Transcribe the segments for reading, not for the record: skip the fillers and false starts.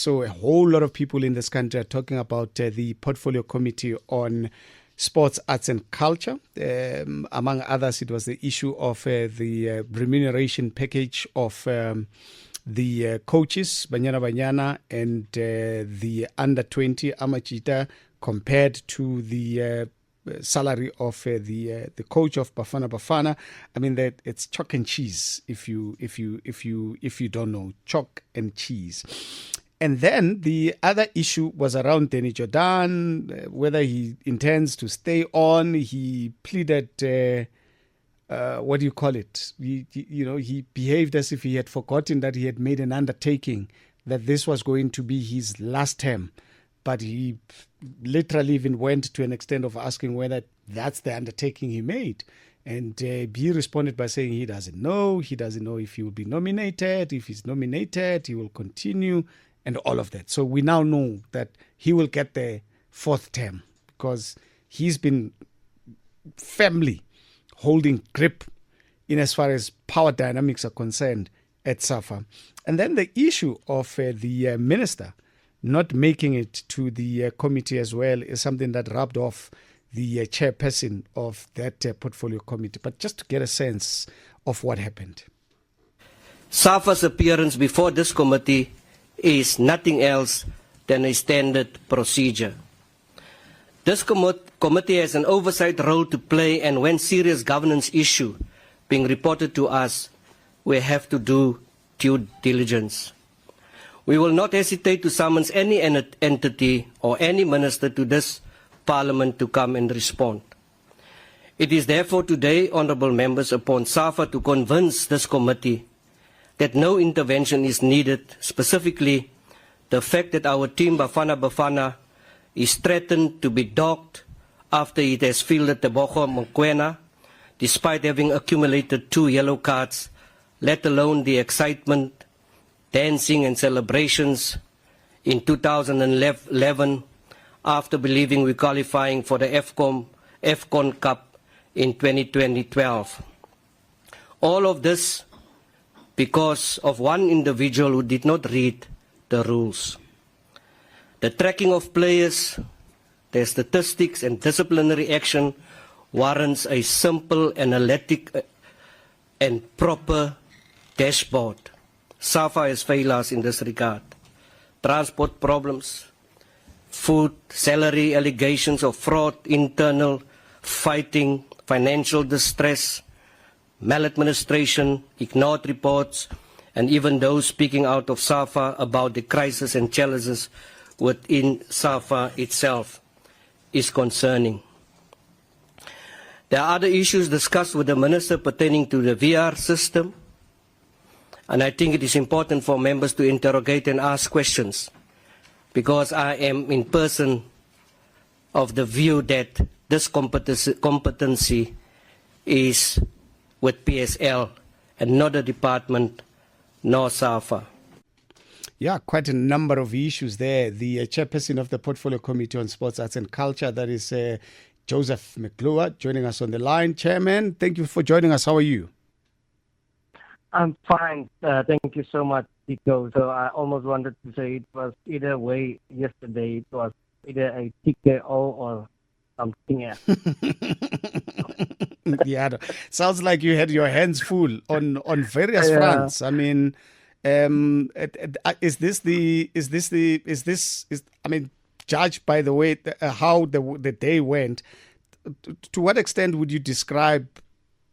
So a whole lot of people in this country are talking about the Portfolio Committee on Sports, Arts and Culture. Among others, it was the issue of the remuneration package of the coaches, Banyana and the under-20 Amachita, compared to the salary of the coach of Bafana Bafana. I mean, that it's chalk and cheese. If you don't know, chalk and cheese. And then the other issue was around Danny Jordan, whether he intends to stay on. He pleaded, what do you call it? He behaved as if he had forgotten that he had made an undertaking, that this was going to be his last term. But he literally even went to an extent of asking whether that's the undertaking he made. And he responded by saying he doesn't know. He doesn't know if he will be nominated. If he's nominated, he will continue, and all of that. So we now know that he will get the fourth term because he's been firmly holding grip in as far as power dynamics are concerned at SAFA. And then the issue of the minister not making it to the committee as well is something that rubbed off the chairperson of that portfolio committee. But just to get a sense of what happened. SAFA's appearance before this committee is nothing else than a standard procedure. This committee has an oversight role to play, and when serious governance issue being reported to us, we have to do due diligence. We will not hesitate to summons any entity or any minister to this Parliament to come and respond. It is therefore today, honourable members, upon SAFA to convince this committee that no intervention is needed, specifically the fact that our team Bafana Bafana is threatened to be docked after it has fielded the Boko Mokwena, despite having accumulated 2 yellow cards, let alone the excitement, dancing and celebrations in 2011 after believing we're qualifying for the AFCON Cup in 2012. All of this because of one individual who did not read the rules. The tracking of players, their statistics and disciplinary action warrants a simple, analytic and proper dashboard. SAFA has failed us in this regard. Transport problems, food, salary allegations of fraud, internal fighting, financial distress, maladministration, ignored reports, and even those speaking out of SAFA about the crisis and challenges within SAFA itself is concerning. There are other issues discussed with the Minister pertaining to the VR system, and I think it is important for members to interrogate and ask questions, because I am in person of the view that this competency is with PSL and not the department nor SAFA. Yeah, quite a number of issues there. The chairperson of the Portfolio Committee on Sports, Arts and Culture, that is Joseph McGluwa, joining us on the line. Chairman, thank you for joining us. How are you? I'm fine. Thank you so much, Nico. So I almost wanted to say it was either way yesterday. It was either a TKO or something else. Yeah, sounds like you had your hands full on various fronts. I mean, I mean, judged by the way how the day went, to what extent would you describe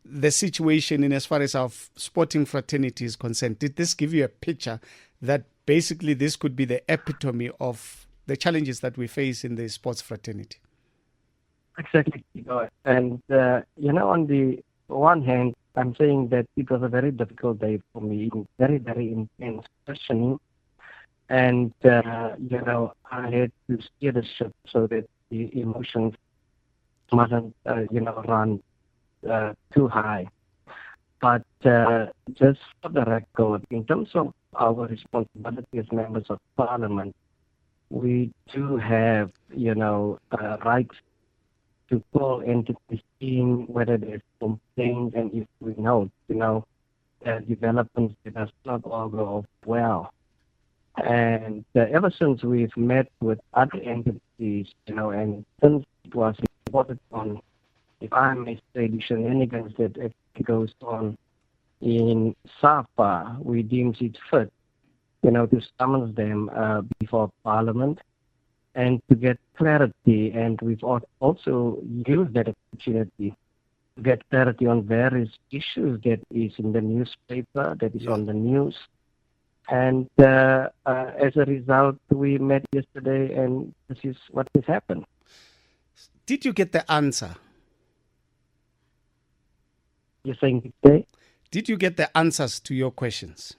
the situation in as far as our sporting fraternity is concerned? Did this give you a picture that basically this could be the epitome of the challenges that we face in the sports fraternity? Exactly. And, on the one hand, I'm saying that it was a very difficult day for me, very, very intense questioning. And, I had to steer the ship so that the emotions mustn't, run too high. But just for the record, in terms of our responsibility as members of Parliament, we do have, rights to call entities in whether there's complaints, and if we know, developments that does not all go off well. And ever since we've met with other entities, and since it was reported on, if I may say, the shenanigans that actually goes on in SAFA, we deemed it fit, to summons them before Parliament and to get clarity. And we've also used that opportunity to get clarity on various issues that is in the newspaper, that is on the news. And as a result, we met yesterday, and this is what has happened. Did you get the answer? You're saying today? Did you get the answers to your questions?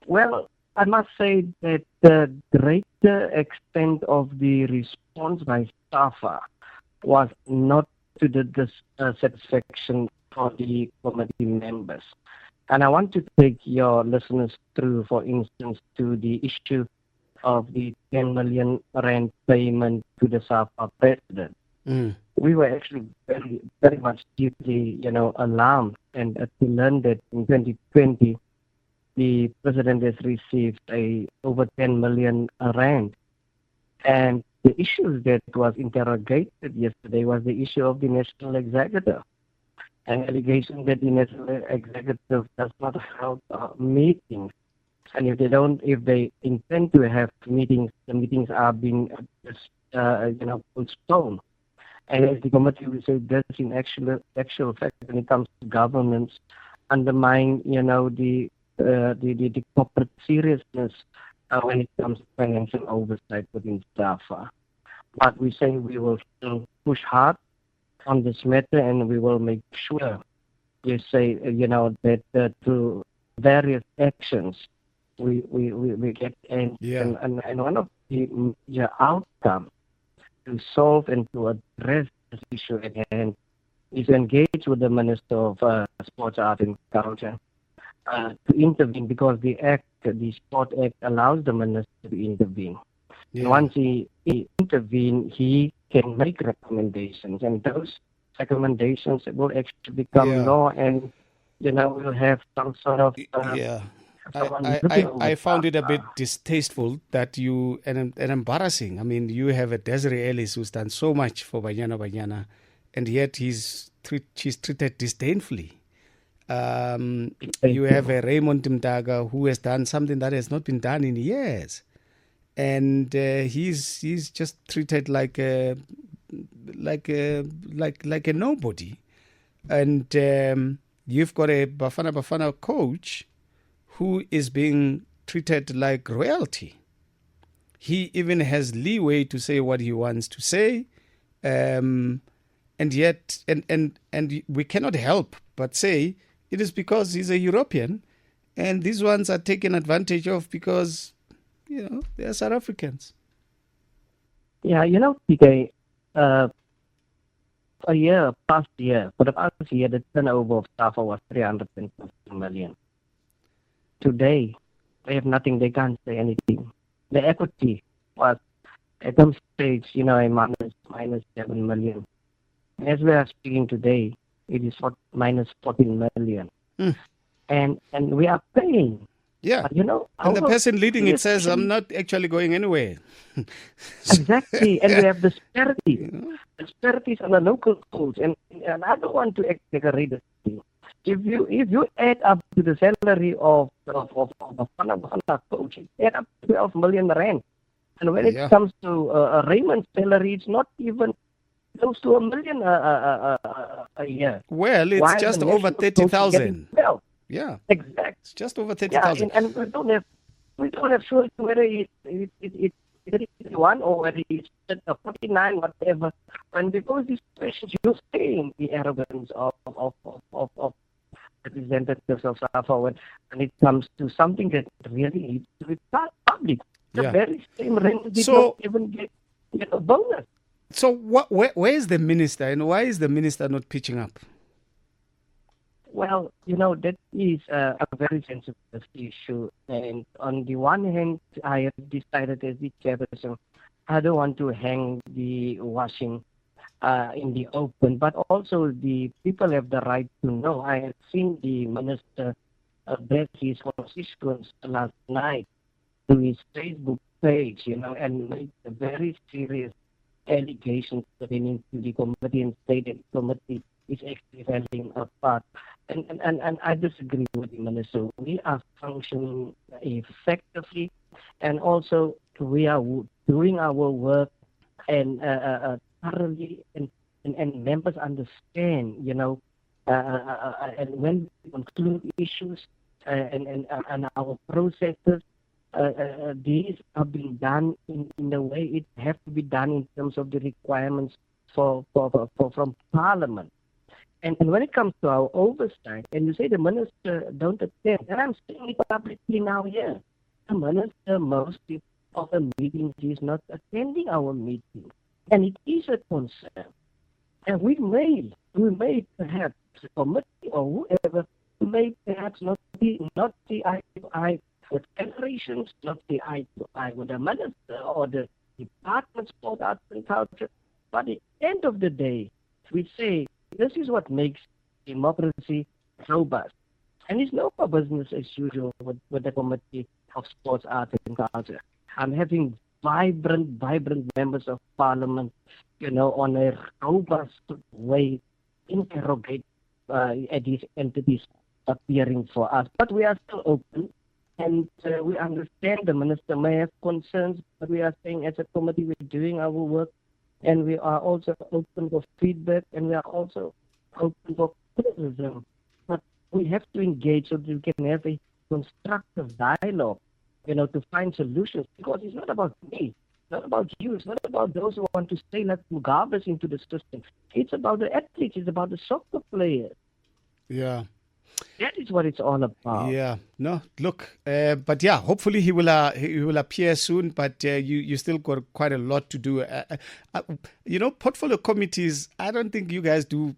Well, I must say that the greater extent of the response by SAFA was not to the satisfaction for the committee members. And I want to take your listeners through, for instance, to the issue of the 10 million rand payment to the SAFA president. We were actually very, very much deeply, alarmed, and to learn that in 2020, the president has received over 10 million rand. And the issue that was interrogated yesterday was the issue of the national executive. An allegation that the national executive does not hold meetings, and if they intend to have meetings, the meetings are being postponed. And as the committee will say, this in actual fact, when it comes to governance, undermine the corporate seriousness when it comes to financial oversight within SAFA. But we say we will still push hard on this matter, and we will make sure, that through various actions, we get and one of the outcomes to solve and to address this issue at hand is to engage with the Minister of Sports, Art and Culture to intervene, because the Sport Act allows the Minister to intervene. And once he intervenes, he can make recommendations, and those recommendations will actually become law, and we'll have some sort of I found it a bit distasteful that and embarrassing. I mean, you have a Desiree Ellis who's done so much for Banyana, and yet she's treated disdainfully. You have a Raymond Mdaga who has done something that has not been done in years, and he's just treated like a nobody. And you've got a Bafana coach who is being treated like royalty. He even has leeway to say what he wants to say, and yet we cannot help but say it is because he's a European, and these ones are taken advantage of because they are South Africans. Yeah, PK, for the past year, the turnover of SAFA was 350 million. Today, they have nothing. They can't say anything. The equity was at some stage, a minus 7 million. As we are speaking today, it is minus 14 million. And we are paying. Yeah. And the person leading it says, I'm not actually going anywhere. Exactly. And we have disparities. Disparities on the local schools. And I don't want to exaggerate this thing. If you add up to the salary of a Bafana coach, add up 12 million rand. And when it comes to Raymond's salary, it's not even close to $1 million a year. Well, it's just over 30,000. Yeah, exactly. It's just over 30,000. Yeah, and we don't have sure whether it's 31 or whether it's 49, whatever. And because these questions, you're saying the arrogance of representatives of SAFA when it comes to something that really needs to be public. The very same rent did not even get a bonus. So where is the minister, and why is the minister not pitching up? Well, that is a very sensitive issue. And on the one hand, I have decided as the chairperson, I don't want to hang the washing in the open, but also the people have the right to know. I have seen the minister address his constituents last night, to his Facebook page, and made a very serious allegations pertaining to the committee and stated the committee is actually falling apart. And I disagree with the minister. We are functioning effectively, and also we are doing our work and thoroughly, and members understand, and when we conclude issues and our processes, these are being done in the way it have to be done in terms of the requirements from Parliament. And when it comes to our oversight, and you say the minister don't attend, and I'm saying it publicly now here, the minister mostly of the meetings is not attending our meetings, and it is a concern. And we may perhaps the committee or whoever may perhaps not see eye to eye with federations, not see eye to eye with the minister or the Department of Sport, Arts and Culture. But at the end of the day, we say this is what makes democracy robust. And it's no business as usual with the Committee of Sports, Arts and Culture. I'm having vibrant members of Parliament, on a robust way, interrogate these entities appearing for us. But we are still open, and we understand the minister may have concerns, but we are saying as a committee we're doing our work, and we are also open for feedback, and we are also open for criticism. But we have to engage so that we can have a constructive dialogue, to find solutions, because it's not about me, not about you, it's not about those who want to stay like Mugabe's into the system. It's about the athletes, it's about the soccer players. Yeah. That is what it's all about. Yeah, no, look, but yeah, hopefully he will appear soon. But you still got quite a lot to do. Portfolio committees. I don't think you guys do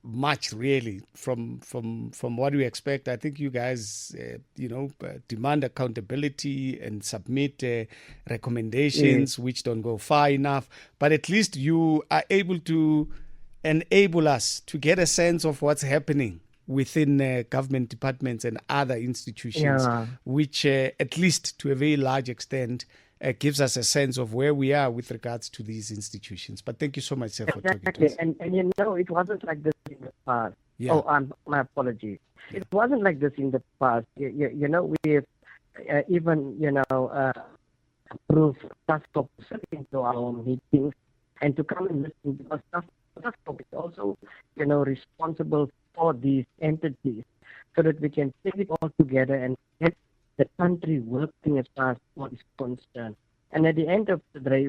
much really from what we expect. I think you guys, demand accountability and submit recommendations which don't go far enough. But at least you are able to enable us to get a sense of what's happening within government departments and other institutions, which at least to a very large extent gives us a sense of where we are with regards to these institutions. But thank you so much, sir, for talking to us. And it wasn't like this in the past. Yeah. Oh, my apologies. It wasn't like this in the past. We have even, approved Taskop to sit into our meetings and to come and listen, because Taskop is also, responsible for these entities, so that we can take it all together and get the country working as far as what is concerned. And at the end of the day,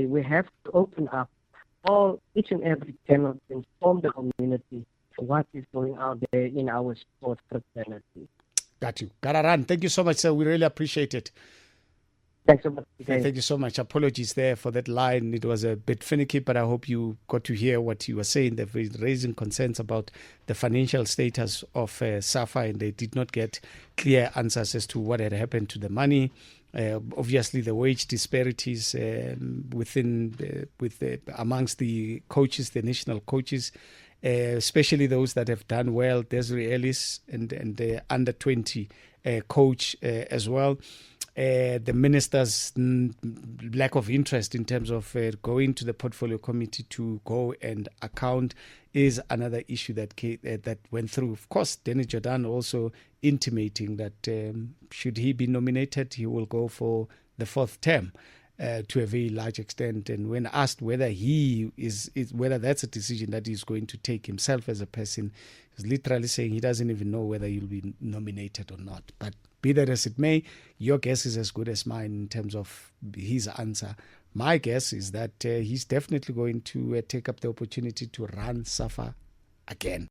we have to open up each and every channel to inform the community what is going out there in our sports fraternity. Got you. Gotta run. Thank you so much, sir. We really appreciate it. Thanks so much. Thank you so much. Apologies there for that line. It was a bit finicky, but I hope you got to hear what you were saying. They're raising concerns about the financial status of SAFA, and they did not get clear answers as to what had happened to the money. Obviously, the wage disparities amongst the coaches, the national coaches, especially those that have done well, Desiree Ellis and the under 20 coach as well. The minister's lack of interest in terms of going to the portfolio committee to go and account is another issue that went through. Of course, Danny Jordan also intimating that should he be nominated, he will go for the fourth term to a very large extent. And when asked whether whether that's a decision that he's going to take himself as a person, he's literally saying he doesn't even know whether he'll be nominated or not. But be that as it may, your guess is as good as mine in terms of his answer. My guess is that he's definitely going to take up the opportunity to run SAFA again.